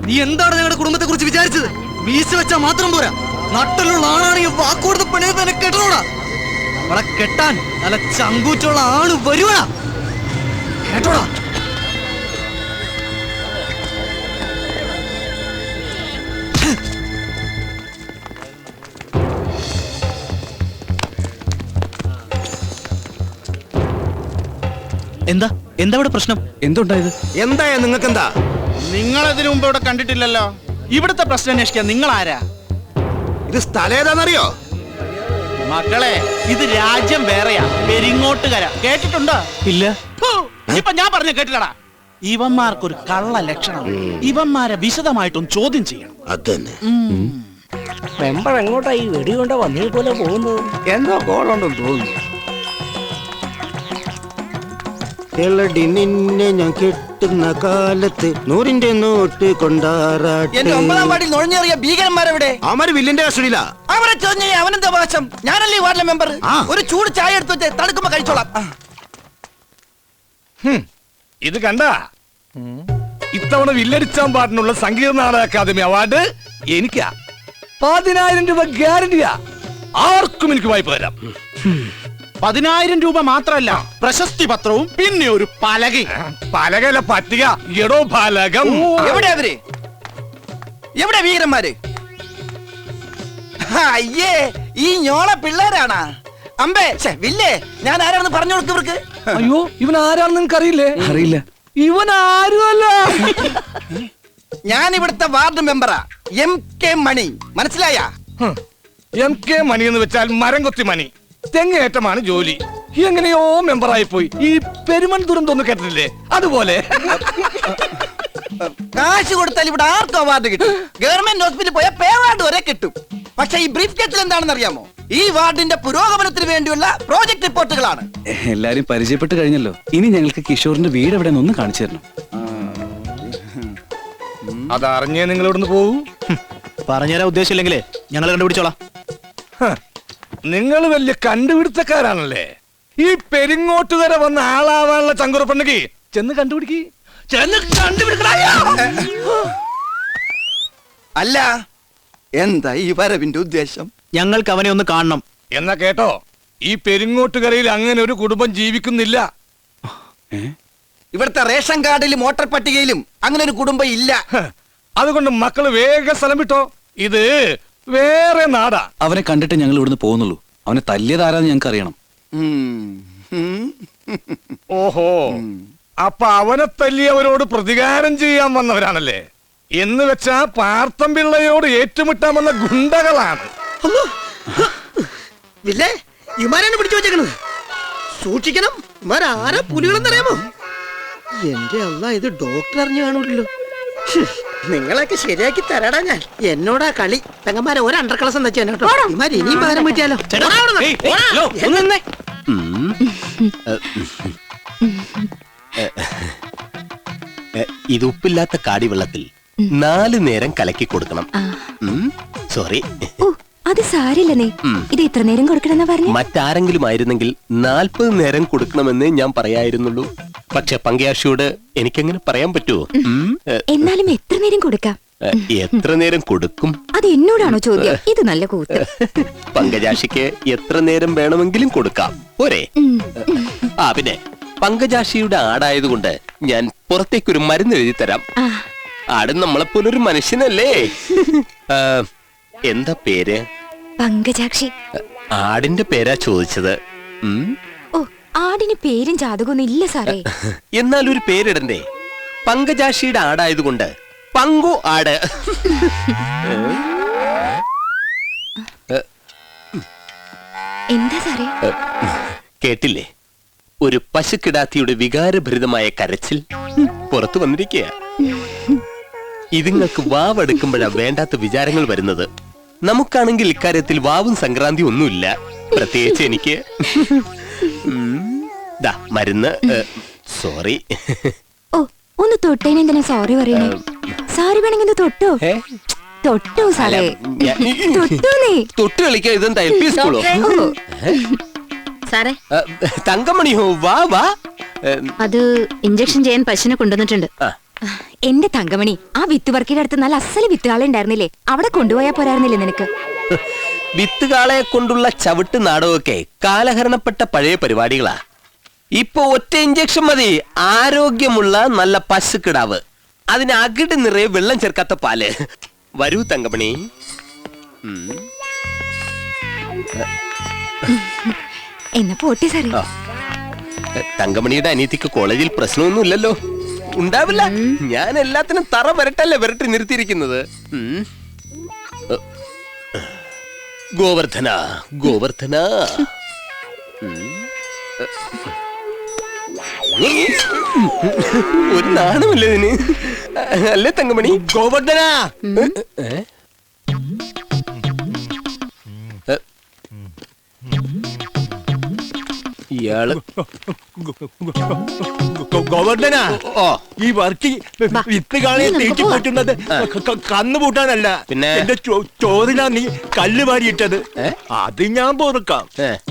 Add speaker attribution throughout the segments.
Speaker 1: നീ എന്താണ് ഞങ്ങളുടെ കുടുംബത്തെ കുറിച്ച് വിചാരിച്ചത്? വീശ വെച്ചാൽ മാത്രം പോരാ, നട്ടിലുള്ള ആണാണെങ്കിൽ വാക്കുകൊടുത്ത് പെണ്ണെ തന്നെ കെട്ടണോടാ. അവളെ കെട്ടാൻ നല്ല ചങ്കൂറ്റുള്ള ആണ് വരുവാ, കേട്ടോടാ. എന്താ എന്താ ഇവിടെ പ്രശ്നം? എന്തുണ്ടായത്?
Speaker 2: എന്തായാ നിങ്ങൾക്ക് എന്താ?
Speaker 3: നിങ്ങൾ ഇതിനു മുമ്പ് ഇവിടെ കണ്ടിട്ടില്ലല്ലോ. ഇവിടുത്തെ പ്രശ്നം അന്വേഷിക്കാൻ നിങ്ങൾ ആരാ?
Speaker 2: ഇത് സ്ഥലം ഏതാണെന്നറിയോ?
Speaker 3: മക്കളെ, ഇത് രാജ്യം വേറെയാ, പെരിങ്ങോട്ടുകര. കേട്ടിട്ടുണ്ടോ?
Speaker 1: ഇല്ല.
Speaker 3: ഇപ്പൊ ഞാൻ പറഞ്ഞ കേട്ടില്ലടാ. ഇവന്മാർക്കൊരു കള്ള ലക്ഷണം. ഇവന്മാരെ വിശദമായിട്ടൊന്ന് ചോദ്യം ചെയ്യണം.
Speaker 2: അതന്നെ.
Speaker 4: മെമ്പർ എങ്ങോട്ടാ ഈ വെടികൊണ്ട് വന്നേ പോലെ പോകുന്നത്?
Speaker 2: എന്തോ കോളുണ്ടെന്ന് തോന്നുന്നു. എളടി നിന്നെ ഞാൻ കെട്ടുന്ന കാലത്ത് 100-ന്റെ നോട്ട് കൊണ്ടാറാട്ടെ.
Speaker 5: എന്റെ 9-ാം വാർഡിൽ നുഴഞ്ഞേറിയ ഭീകരന്മാരെവിടെ?
Speaker 2: അവന്മാര് വില്ലിന്റെ കസ്റ്റഡിയിലാ.
Speaker 5: അവരെ ചോദ്യം ചെയ്യാൻ അവനെന്താ അവകാശം? ഞാനല്ലേ ഈ വാർഡിലെ മെമ്പർ. ഒരു ചൂട് ചായ എടുത്തു വെച്ച് തണുക്കുമ്പോ കഴിച്ചോളാം.
Speaker 6: ഇത് കണ്ട, ഇത്തവണ വില്ലടിച്ചാമ്പാട്ടിനുള്ള സംഗീത നാടക അക്കാദമി അവാർഡ് എനിക്കാ. 10,000 രൂപ ഗ്യാരണ്ടിയാ. ആർക്കും എനിക്ക് വായ്പ തരാം.
Speaker 3: 10,000 രൂപ മാത്രമല്ല, പ്രശസ്തി പത്രവും പിന്നെ ഒരു പലകയും.
Speaker 6: പലകല പറ്റിക എടോ പലകം.
Speaker 5: എവിടെ അവര്? എവിടെ ഭീകരന്മാര്? അയ്യേ, ഈ ഞോള പിള്ളേരാണാ? അമ്പേ വില്ലേ, ഞാൻ ആരാണെന്ന് പറഞ്ഞു കൊടുക്കും ഇവർക്ക്.
Speaker 6: അയ്യോ, ഇവൻ ആരാണെന്ന് നിങ്ങൾക്ക് അറിയില്ലേ? അറിയില്ല. ഇവൻ ആരുമല്ല.
Speaker 5: ഞാൻ ഇവിടുത്തെ വാർഡ് മെമ്പറാ, MK മണി. മനസ്സിലായ?
Speaker 6: MK മണി എന്ന് വെച്ചാൽ മരം കൊത്തി മണി. തെങ്ങേറ്റമാണ് ജോലി. എങ്ങനെയോ മെമ്പറായി പോയി. ഈ പെരുമൺ ദുരന്തം കേട്ടിട്ടില്ലേ? അതുപോലെ.
Speaker 5: കാശ് കൊടുത്താൽ ഇവിടെ ആർക്കും അവാർഡ് കിട്ടും. ഗവൺമെന്റ് ഹോസ്പിറ്റലിൽ പോയാൽ പേ അവാർഡ് വരെ കിട്ടും. പക്ഷെ ഈ ബ്രീഫ് കേസിൽ എന്താണെന്ന് അറിയാമോ? ഈ വാർഡിന്റെ പുരോഗമനത്തിന് വേണ്ടിയുള്ള പ്രോജക്ട് റിപ്പോർട്ടുകളാണ്.
Speaker 1: എല്ലാരും പരിചയപ്പെട്ട് കഴിഞ്ഞല്ലോ. ഇനി ഞങ്ങൾക്ക് കിഷോറിന്റെ വീട് എവിടെ ഒന്ന് കാണിച്ചു തരണം.
Speaker 6: അതറിഞ്ഞേ നിങ്ങൾ ഇവിടുന്ന് പോകൂ.
Speaker 1: പറഞ്ഞുതരാൻ ഉദ്ദേശമില്ലെങ്കിലേ ഞങ്ങൾ കണ്ടുപിടിച്ചോളാം.
Speaker 6: നിങ്ങൾ വലിയ കണ്ടുപിടുത്തക്കാരാണല്ലേ. ഈ പെരിങ്ങോട്ടുകര വന്ന ആളാവാനുള്ള ചങ്കുറപ്പുണ്ടെങ്കിൽ ചെന്ന് കണ്ടുപിടിക്ക്. ചെന്ന് കണ്ടുപിടിക്കടാ.
Speaker 5: അല്ല, എന്താ ഈ വരവിന്റെ ഉദ്ദേശം?
Speaker 1: ഞങ്ങൾക്ക് അവനെ ഒന്ന് കാണണം.
Speaker 6: എന്നാ കേട്ടോ, ഈ പെരിങ്ങോട്ടുകരയിൽ അങ്ങനെ ഒരു കുടുംബം ജീവിക്കുന്നില്ല.
Speaker 5: ഇവിടുത്തെ റേഷൻ കാർഡിലും വോട്ടർ പട്ടികയിലും അങ്ങനെ ഒരു കുടുംബം ഇല്ല.
Speaker 6: അതുകൊണ്ട് മക്കള് വേഗം സ്ഥലം വിട്ടോ. ഇത് വേറെ നാടാ.
Speaker 1: അവനെ കണ്ടിട്ട് ഞങ്ങൾ ഇവിടുന്ന് പോകുന്നുള്ളൂ. അവനെ തല്ലിയതാരാന്ന് ഞങ്ങൾക്ക് അറിയണം.
Speaker 6: ഓഹോ, അപ്പൊ അവനെ തല്ലിയവരോട് പ്രതികാരം ചെയ്യാൻ വന്നവരാണല്ലേ? എന്ന് വെച്ചാ പാർത്തമ്പിള്ളയോട് ഏറ്റുമുട്ടാൻ വന്ന ഗുണ്ടകളാണ്.
Speaker 5: വില്ലേ, ഇമാരാണ് പിടിച്ചു വെച്ചേക്കണത്. സൂക്ഷിക്കണം, ഇമാരാരാ പുലികളെന്നറിയാമോ? എന്റെ അല്ല, ഇത് ഡോക്ടർ അറിഞ്ഞു കാണൂല്ലോ. നിങ്ങളൊക്കെ ശരിയാക്കി തരാടാ ഞാൻ. എന്നോടാ കളി. പെങ്ങന്മാരെ ഒരു അണ്ടർ ക്ലാസ് എന്ന് വെച്ചാൽ കേട്ടോ. ഇമാര് ഇനിയും പകരം പറ്റിയാലോ.
Speaker 7: ഇത് ഉപ്പില്ലാത്ത കാടിവെള്ളത്തിൽ 4 നേരം കലക്കി കൊടുക്കണം. സോറി,
Speaker 8: അത് സാരില്ലെന്നേ. ഇത് ഇത്ര നേരം കൊടുക്കണമെന്ന് പറഞ്ഞു.
Speaker 7: മറ്റാരെങ്കിലും ആയിരുന്നെങ്കിൽ 40 നേരം കൊടുക്കണമെന്ന് ഞാൻ പറയായിരുന്നുള്ളൂ. പക്ഷെ പങ്കയാക്ഷിയോട് എനിക്കെങ്ങനെ പറയാൻ പറ്റുമോ?
Speaker 8: എന്നാലും എത്ര നേരം കൊടുക്കാം?
Speaker 7: എത്ര നേരം കൊടുക്കും?
Speaker 8: അത് എന്നോടാണോ ചോദ്യം? ഇത് നല്ല കൂത്ത്.
Speaker 7: പങ്കജാക്ഷിക്ക് എത്ര നേരം വേണമെങ്കിലും കൊടുക്കാം, പോരെ? പിന്നെ പങ്കജാക്ഷിയുടെ ആടായതുകൊണ്ട് ഞാൻ പുറത്തേക്കൊരു മരുന്ന് എഴുതി തരാം. ആട് നമ്മളെപ്പോലൊരു മനുഷ്യനല്ലേ? എന്താ പേര്?
Speaker 8: പങ്കജാക്ഷി.
Speaker 7: ആടിന്റെ പേരാ ചോദിച്ചത്.
Speaker 8: ഓ, ആടിന് പേരും ജാതകമൊന്നും ഇല്ല സാറേ.
Speaker 7: എന്നാൽ ഒരു പേരിടണ്ടേ? പങ്കജാക്ഷിയുടെ ആടായതുകൊണ്ട് പങ്കു ആട്.
Speaker 8: എന്താ സാറേ?
Speaker 7: കേട്ടില്ലേ? ഒരു പശുക്കിടാത്തിയുടെ വികാരഭരിതമായ കരച്ചിൽ പുറത്തു വന്നിരിക്കുക. ഇതുങ്ങൾക്ക് വാവെടുക്കുമ്പോഴാ വേണ്ടാത്ത വിചാരങ്ങൾ വരുന്നത്. നമുക്കാണെങ്കിൽ ഇക്കാര്യത്തിൽ വാവും സംക്രാന്തി ഒന്നുമില്ല, പ്രത്യേകിച്ച് എനിക്ക്. മരുന്ന്. സോറി.
Speaker 8: ഓ, ഒന്ന് തൊട്ടേന് എന്തിനാ സോറി പറയണേ? സാറി വേണമെങ്കിൽ തൊട്ടോ. തൊട്ടോ സാറേ, തൊട്ടോന്നേ.
Speaker 7: തൊട്ട് കളിക്കാൻ ഇതെന്താ LP സ്കൂളോ?
Speaker 8: സാറേ,
Speaker 7: തങ്കമണിയോ? വാ വാ.
Speaker 8: അത് ഇഞ്ചക്ഷൻ ചെയ്യാൻ പശുവിനെ കൊണ്ടുവന്നിട്ടുണ്ട്. എന്റെ തങ്കമണി, ആ വിത്ത് വർക്കിയുടെ അടുത്ത് നല്ല അസല് വിത്തുകാളെ ഉണ്ടായിരുന്നില്ലേ? അവിടെ കൊണ്ടുപോയാ പോരായിരുന്നില്ലേ നിനക്ക്?
Speaker 7: വിത്തുകാളെ കൊണ്ടുള്ള ചവിട്ട് നാടകമൊക്കെ കാലഹരണപ്പെട്ട പഴയ പരിപാടികളാ. ഇപ്പൊ ഒറ്റ ഇഞ്ചക്ഷൻ മതി ആരോഗ്യമുള്ള നല്ല പശുക്കിടാവ്. അതിന് അകിട് നിറയെ വെള്ളം ചേർക്കാത്ത പാല്. വരൂ തങ്കമണി.
Speaker 8: എന്നാ പോട്ടെ സാറേ.
Speaker 7: തങ്കമണിയുടെ അനിയത്തിക്ക് കോളേജിൽ പ്രശ്നമൊന്നുമില്ലല്ലോ? ഉണ്ടാവില്ല. ഞാൻ എല്ലാത്തിനും തറ വരട്ടല്ലേ വരട്ടി നിർത്തിയിരിക്കുന്നത്. ഗോവർദ്ധന ഗോവർദ്ധന. ഒരു നാണമില്ല ഇതിന്, അല്ലേ തങ്കമണി?
Speaker 2: ഗോവർദ്ധന,
Speaker 7: ഇയാള്
Speaker 2: ഗോവർദ്ധന,
Speaker 7: ഓ
Speaker 2: ഈ വർക്കി വിത്ത് കാളയെ തീറ്റി പോറ്റുന്നത് കന്നുപൂട്ടാനല്ല.
Speaker 7: പിന്നെ?
Speaker 2: എന്റെ ചോറിനാ നീ കല്ല് വാരിയിട്ടത്. അത് ഞാൻ പൊറുക്കാം.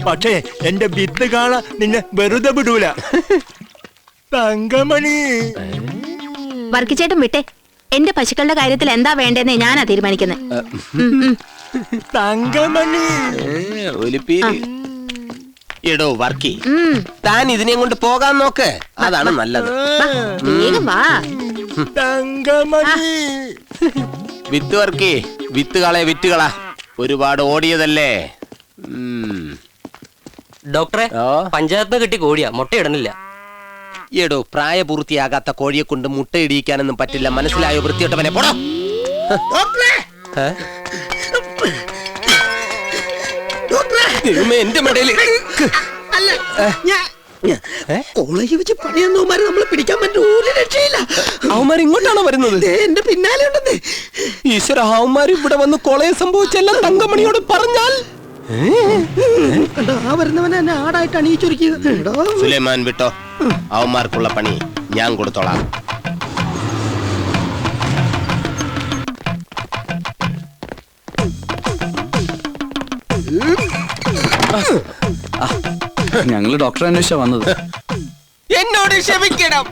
Speaker 2: പക്ഷേ എന്റെ വിത്ത് കാള നിന്നെ വെറുതെ വിടൂല. തങ്കമണി.
Speaker 9: വർക്കിച്ചേട്ടൻ വിട്ടെ. എന്റെ പശുക്കളുടെ കാര്യത്തിൽ എന്താ വേണ്ടെന്ന് ഞാനാ തീരുമാനിക്കുന്നത്.
Speaker 2: തങ്കമണി.
Speaker 7: എടോ വർക്കി, താൻ ഇതിനെ കൊണ്ട് പോകാൻ നോക്ക്. അതാണ് നല്ലത്.
Speaker 9: വേഗം വാ.
Speaker 2: തങ്കമണി.
Speaker 7: വിത്ത് വർക്കി, വിത്തുകളെ വിറ്റുകളാ. ഒരുപാട് ഓടിയതല്ലേ.
Speaker 4: ഡോക്ടറെ, പഞ്ചായത്ത് കിട്ടി കോഴിയാ, മുട്ടയിടണില്ല.
Speaker 7: എടോ, പ്രായപൂർത്തിയാകാത്ത കോഴിയെ കൊണ്ട് മുട്ടയിടിയിക്കാനൊന്നും പറ്റില്ല. മനസ്സിലായോ? വൃത്തിയോട്ടവനെ പോടോ. എന്റെ മെടയില്
Speaker 5: കോളേജിൽ വെച്ച് പണിയെന്നവന്മാരെ നമ്മളെ പിടിക്കാൻ പറ്റും. ഒരു രക്ഷയില്ല.
Speaker 7: അവന്മാർ ഇങ്ങോട്ടാണോ വരുന്നത്?
Speaker 5: എന്റെ പിന്നാലെ ഉണ്ടെന്നേ.
Speaker 7: ഈശ്വര, അവന്മാർ ഇവിടെ വന്ന് കോളേജ് സംഭവിച്ചെല്ലാം തങ്കമണിയോട് പറഞ്ഞാൽ
Speaker 5: കണ്ടോ, ആ വരുന്നവനെ എന്നെ ആടായിട്ട് അണിയിച്ചൊരുക്കിയത്.
Speaker 7: സുലൈമാൻ വിട്ടോ, അവന്മാർക്കുള്ള പണി ഞാൻ കൊടുത്തോളാം.
Speaker 10: ഞങ്ങള് ഡോക്ടറെ അന്വേഷിച്ചാ വന്നത്.
Speaker 7: എന്നോട് ക്ഷമിക്കണം,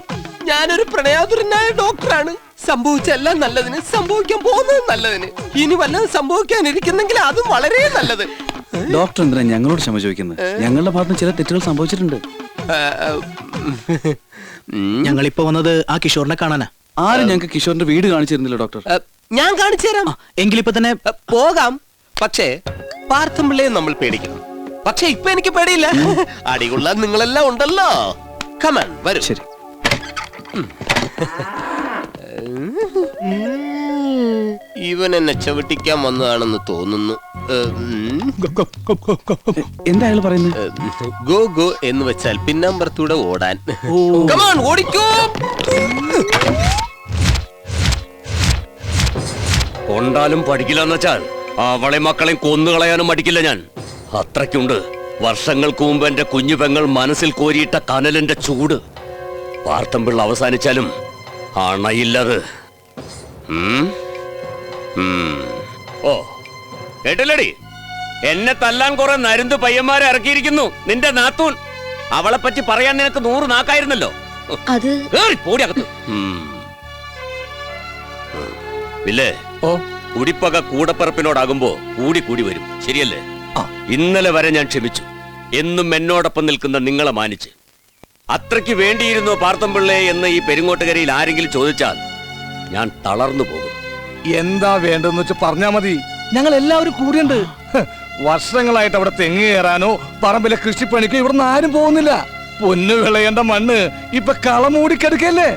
Speaker 7: ഞാനൊരു പ്രണയാതുരനായ ഡോക്ടറാണ്. സംഭവിച്ചെല്ലാം നല്ലതിന്, സംഭവിക്കാൻ പോകുന്നത് നല്ലതിന്. ഇനി വല്ലതും സംഭവിക്കാനിരിക്കുന്നെങ്കിൽ അതും വളരെ നല്ലത്.
Speaker 10: ഡോക്ടർ എന്തിനാ ഞങ്ങളോട് ക്ഷമ ചോദിക്കുന്നത്? ഞങ്ങളുടെ ഭാഗത്ത് ചില തെറ്റുകൾ സംഭവിച്ചിട്ടുണ്ട്.
Speaker 1: ഞങ്ങളിപ്പോ വന്നത് ആ കിഷോറിനെ കാണാനാ.
Speaker 10: ആരും ഞങ്ങൾക്ക് കിഷോറിന്റെ വീട് കാണിച്ചിരുന്നില്ല ഡോക്ടർ.
Speaker 7: ഞാൻ കാണിച്ചു തരാം.
Speaker 1: എങ്കിലിപ്പോ തന്നെ
Speaker 7: പോകാം. പക്ഷേ പാർത്ഥമ്പിള്ളയെ നമ്മൾ പേടിക്കണം. പക്ഷെ ഇപ്പൊ എനിക്ക് പേടിയില്ല. അടികൊള്ളാൻ നിങ്ങളെല്ലാം ഉണ്ടല്ലോ. കമൺ, വരൂ.
Speaker 10: ശരി.
Speaker 7: ഇവൻ എന്നെ ചവിട്ടിക്കാൻ വന്നതാണെന്ന് തോന്നുന്നു.
Speaker 10: എന്താ അയാൾ പറയുന്നത്?
Speaker 7: ഗോ ഗോ എന്ന് വെച്ചാൽ പിന്നാമ്പറത്തൂടെ ഓടാൻ. കമോൺ, ഓടിക്കോ.
Speaker 11: കൊണ്ടാലും പഠിക്കില്ലെന്ന് വെച്ചാൽ അവളെ മക്കളെയും കൊന്നുകളയാനും മടിക്കില്ല ഞാൻ. അത്രയ്ക്കുണ്ട്. വർഷങ്ങൾക്ക് മുമ്പ് എന്റെ കുഞ്ഞു പെങ്ങൾ മനസ്സിൽ കോരിയിട്ട കനലിന്റെ ചൂട്. പാർത്ഥമ്പിള്ള അവസാനിച്ചാലും അണയില്ലത്. ഓ കേട്ടില്ലടി, എന്നെ തല്ലാൻ കുറെ നരുന്ത് പയ്യന്മാരെ ഇറക്കിയിരിക്കുന്നു നിന്റെ നാത്തൂൻ. അവളെ പറ്റി പറയാൻ നിനക്ക് 100 നാക്കായിരുന്നല്ലോ.
Speaker 9: അത്
Speaker 11: പോടിയകത്ത്. ഇല്ലേ, കുടിപ്പക കൂടപ്പറപ്പിനോടാകുമ്പോ കൂടി കൂടി വരും. ശരിയല്ലേ? ഇന്നലെ വരെ ഞാൻ ക്ഷമിച്ചു. എന്നും എന്നോടൊപ്പം നിൽക്കുന്ന നിങ്ങളെ മാനിച്ച്. അത്രയ്ക്ക് വേണ്ടിയിരുന്നോ പാർത്ഥമ്പിള്ളയെ എന്ന് ഈ പെരിങ്ങോട്ടുകരയിൽ ആരെങ്കിലും ചോദിച്ചാൽ ഞാൻ തളർന്നു പോകും.
Speaker 6: എന്താ വേണ്ടെന്ന് വെച്ച് പറഞ്ഞാ മതി. ഞങ്ങൾ എല്ലാവരും കൂടിയുണ്ട്. വർഷങ്ങളായിട്ട് അവിടെ തെങ്ങ് കയറാനോ പറമ്പിലെ കൃഷിപ്പണിക്കോ ഇവിടുന്ന് ആരും പോകുന്നില്ല. പൊന്നു വിളയേണ്ട മണ്ണ് ഇപ്പൊ കളമൂടിക്കെടുക്കല്ലേ.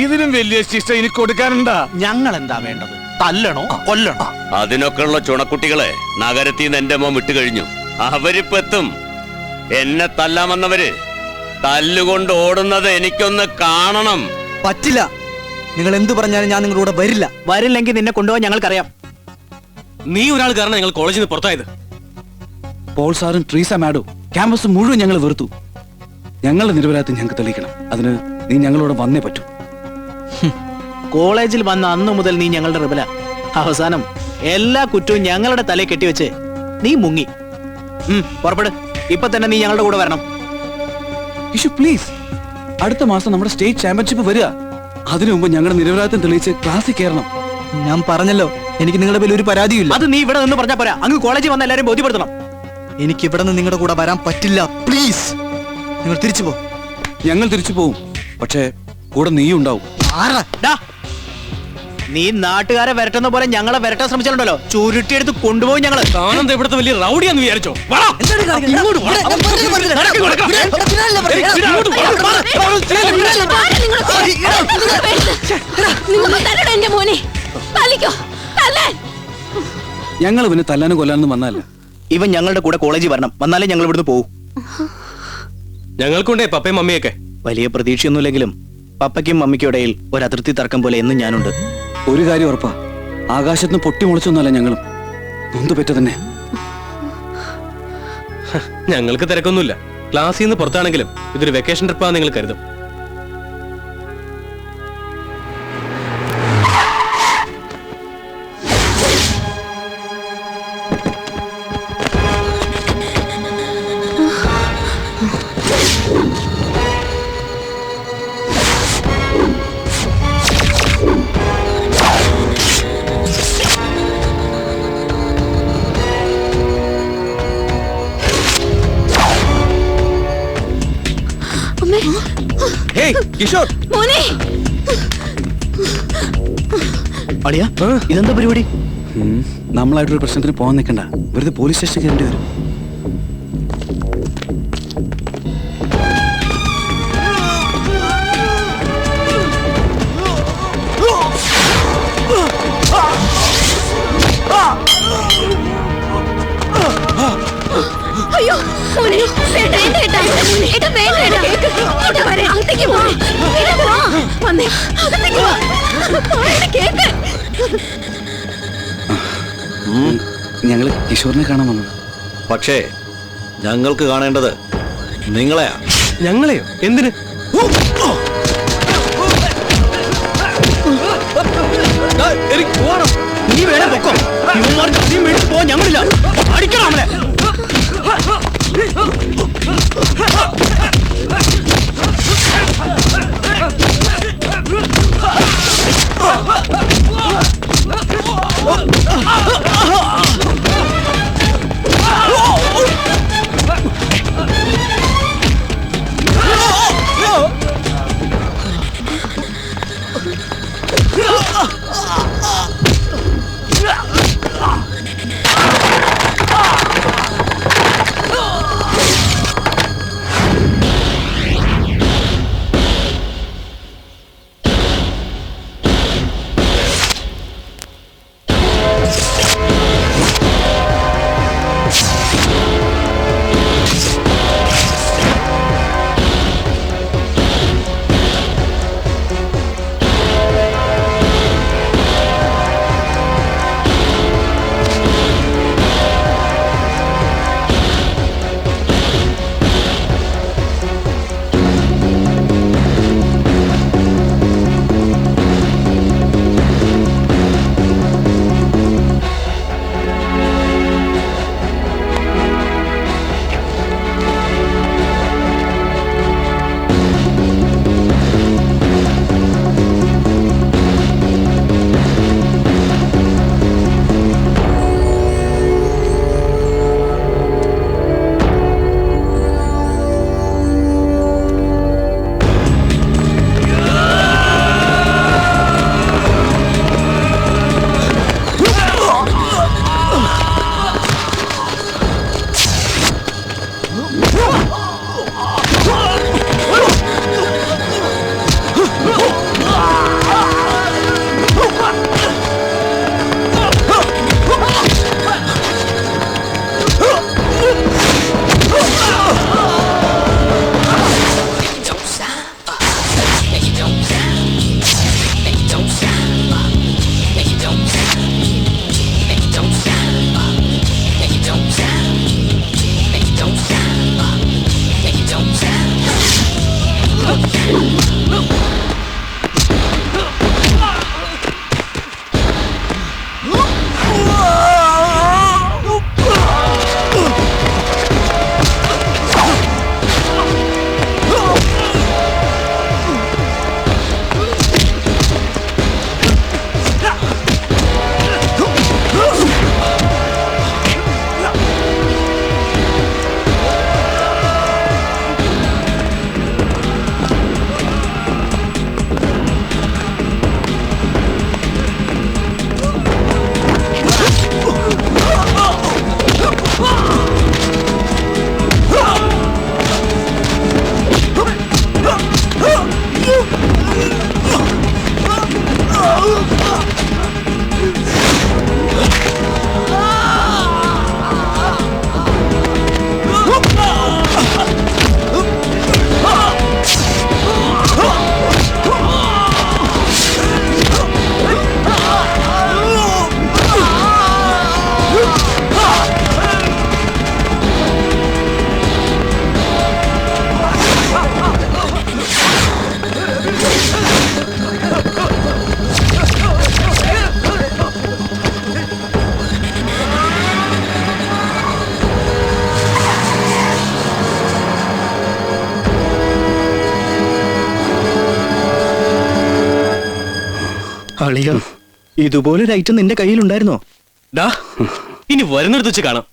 Speaker 6: ഇതിലും വലിയ ശിക്ഷ ഇനി കൊടുക്കാനുണ്ടാ?
Speaker 3: ഞങ്ങൾ എന്താ വേണ്ടത്? തല്ലണോ കൊല്ലണോ?
Speaker 11: അതിനൊക്കെയുള്ള ചുണക്കുട്ടികളെ നഗരത്തിൽ നിന്ന് എന്റെ മോൻ വിട്ടുകഴിഞ്ഞു. അവരിപ്പോ എത്തും. എന്നെ തല്ലാമെന്നവര് തല്ലുകൊണ്ട് ഓടുന്നത് എനിക്കൊന്ന് കാണണം.
Speaker 1: പറ്റില്ല. നിങ്ങൾ എന്തു പറഞ്ഞാലും ഞാൻ നിങ്ങളുടെ കൂടെ വരില്ല. വരില്ലെങ്കിൽ നിന്നെ കൊണ്ടുപോകാൻ ഞങ്ങൾക്കറിയാം.
Speaker 3: നീ ഒരാൾ കാരണം ഞങ്ങൾ കോളേജിൽ നിന്ന് പുറത്തായത്.
Speaker 10: പോൾ സാറും ട്രീസ മാഡോ ക്യാമ്പസ് മുഴുവൻ ഞങ്ങൾ വെറുത്തു. ഞങ്ങളുടെ നിരപരാധിത്വം ഞങ്ങൾക്ക് തെളിയിക്കണം. അതിന് നീ ഞങ്ങളോട് വന്നേ പറ്റൂ.
Speaker 1: കോളേജിൽ വന്ന അന്നു മുതൽ നീ ഞങ്ങളുടെ റിബല. അവസാനം എല്ലാ കുറ്റവും ഞങ്ങളുടെ തലയിൽ കെട്ടിവെച്ച് നീ മുങ്ങി. പുറപ്പെട്. ഇപ്പൊ തന്നെ നീ ഞങ്ങളുടെ കൂടെ വരണം.
Speaker 10: പ്ലീസ്, അടുത്ത മാസം നമ്മുടെ സ്റ്റേറ്റ് ചാമ്പ്യൻഷിപ്പ് വരിക. അതിനു മുമ്പ് ഞങ്ങളുടെ നിരപരാധിത്വം തെളിയിച്ച് ക്ലാസ്സിൽ കയറണം.
Speaker 1: ഞാൻ പറഞ്ഞല്ലോ, എനിക്ക് നിങ്ങളുടെ പേരിൽ ഒരു പരാതിയില്ല.
Speaker 3: അത് നീ ഇവിടെ നിന്ന് പറഞ്ഞാ പോരാ, അങ്ങ് കോളേജിൽ വന്ന എല്ലാരും ബോധ്യപ്പെടുത്തണം.
Speaker 1: എനിക്ക് ഇവിടെ നിന്ന് നിങ്ങളുടെ കൂടെ വരാൻ പറ്റില്ല. പ്ലീസ്, നിങ്ങൾ തിരിച്ചു പോ.
Speaker 10: ഞങ്ങൾ തിരിച്ചു പോവും, പക്ഷേ കൂടെ നീയും ഉണ്ടാവും.
Speaker 3: നീ നാട്ടുകാരെ വരട്ടുന്ന പോലെ ഞങ്ങളെ വരട്ടാൻ ശ്രമിച്ചിട്ടുണ്ടല്ലോ, ചുരുട്ടിയെടുത്ത് കൊണ്ടുപോയി ഞങ്ങള്.
Speaker 10: താനെന്താ ഇവിടുത്തെ വലിയ റൗഡിയാന്ന് വിചാരിച്ചോ? ഞങ്ങൾ ഇവന് തല്ലാനും കൊല്ലാനും വന്നതല്ല.
Speaker 3: ഇവൻ ഞങ്ങളുടെ കൂടെ കോളേജിൽ വരണം, വന്നാലേ ഞങ്ങൾ ഇവിടുന്ന് പോകും.
Speaker 12: ഞങ്ങൾക്കുണ്ടേ പപ്പയും മമ്മിയൊക്കെ.
Speaker 3: വലിയ പ്രതീക്ഷയൊന്നുമില്ലെങ്കിലും പപ്പയ്ക്കും മമ്മിക്കും ഇടയിൽ ഒരു അതിർത്തി തർക്കം പോലെ എന്നും ഞാനുണ്ട്.
Speaker 10: ഒരു കാര്യം ഉറപ്പാ, ആകാശത്തിന് പൊട്ടി മുളച്ചൊന്നുമല്ല ഞങ്ങളും. നൊന്ത് പറ്റ തന്നെ.
Speaker 12: ഞങ്ങൾക്ക് തിരക്കൊന്നുമില്ല. ക്ലാസ്സിൽ നിന്ന് പുറത്താണെങ്കിലും ഇതൊരു വെക്കേഷൻ ട്രിപ്പാന്ന് നിങ്ങൾ കരുതും.
Speaker 3: കിഷോർ,
Speaker 9: മോനെ,
Speaker 3: അളിയാ ഇതെന്താ പരിപാടി?
Speaker 10: നമ്മളായിട്ടൊരു പ്രശ്നത്തിന് പോകാൻ നിൽക്കണ്ട, വെറുതെ പോലീസ് സ്റ്റേഷനിൽ കയറേണ്ടി വരും.
Speaker 9: അയ്യോ മോനെ, വേണ്ട, ഏട്ടാ, ഏട്ടാ, വേണ്ട, ഏട്ടാ, ഇങ്ങോട്ട് വരെ, അകത്തേക്ക് പോ. ഏട്ടാ, വാ, വന്നേ, അകത്തേക്ക് വാ. പറയണ കേക്ക്.
Speaker 10: ഞങ്ങള് കിഷോറിനെ കാണാൻ വന്നത്.
Speaker 13: പക്ഷേ ഞങ്ങൾക്ക് കാണേണ്ടത് നിങ്ങളെയാ.
Speaker 12: ഞങ്ങളെയോ? എന്തിന്?
Speaker 3: നീ വേണേ പൊക്കോ, ഇവന്മാർക്ക് നീ മേടിച്ച് പോവാൻ ഞങ്ങളില്ല. അടിക്കണം അവനെ.
Speaker 1: അളിയ ഇതുപോലെ ഒരു ഐറ്റം നിന്റെ കയ്യിലുണ്ടായിരുന്നോ?
Speaker 12: ഇനി വരുന്നിടത്ത് വെച്ച് കാണാം.